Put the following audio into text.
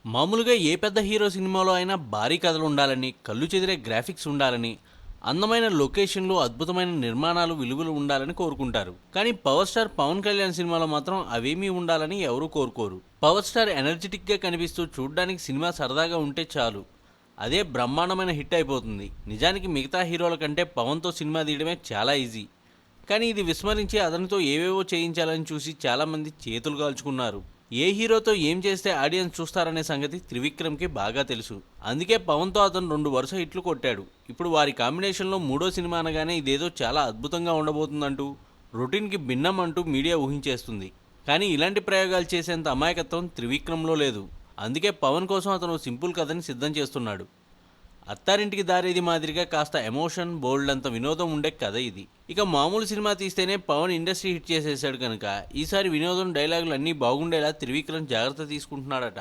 మామూలుగా ఏ పెద్ద హీరో సినిమాలో అయినా భారీ కథలు ఉండాలని, కళ్ళు చెదిరే గ్రాఫిక్స్ ఉండాలని, అందమైన లొకేషన్లు, అద్భుతమైన నిర్మాణాలు, విలువలు ఉండాలని కోరుకుంటారు. కానీ పవర్ స్టార్ పవన్ కళ్యాణ్ సినిమాలో మాత్రం అవేమీ ఉండాలని ఎవరూ కోరుకోరు. పవర్ స్టార్ ఎనర్జెటిక్గా కనిపిస్తూ చూడ్డానికి సినిమా సరదాగా ఉంటే చాలు, అదే బ్రహ్మాండమైన హిట్ అయిపోతుంది. నిజానికి మిగతా హీరోల కంటే పవన్తో సినిమా తీయడమే చాలా ఈజీ. కానీ ఇది విస్మరించి అతనితో ఏవేవో చేయించాలని చూసి చాలామంది చేతులు కాల్చుకున్నారు. ఏ హీరోతో ఏం చేస్తే ఆడియన్స్ చూస్తారనే సంగతి త్రివిక్రమ్కి బాగా తెలుసు. అందుకే పవన్తో అతను 2 వరుస హిట్లు కొట్టాడు. ఇప్పుడు వారి కాంబినేషన్లో మూడో సినిమా అనగానే ఇదేదో చాలా అద్భుతంగా ఉండబోతుందంటూ, రొటీన్కి భిన్నం అంటూ మీడియా ఊహించేస్తుంది. కానీ ఇలాంటి ప్రయోగాలు చేసేంత అమాయకత్వం త్రివిక్రమ్లో లేదు. అందుకే పవన్ కోసం అతను సింపుల్ కథని సిద్ధం చేస్తున్నాడు. అత్తారింటికి దారేది మాదిరిగా కాస్త ఎమోషన్, బోల్డ్ అంత వినోదం ఉండే కథ ఇది. ఇక మామూలు సినిమా తీస్తేనే పవన్ ఇండస్ట్రీ హిట్ చేసేసాడు కనుక ఈసారి వినోదం, డైలాగులు అన్నీ బాగుండేలా త్రివిక్రమ్ జాగ్రత్త తీసుకుంటున్నాడట.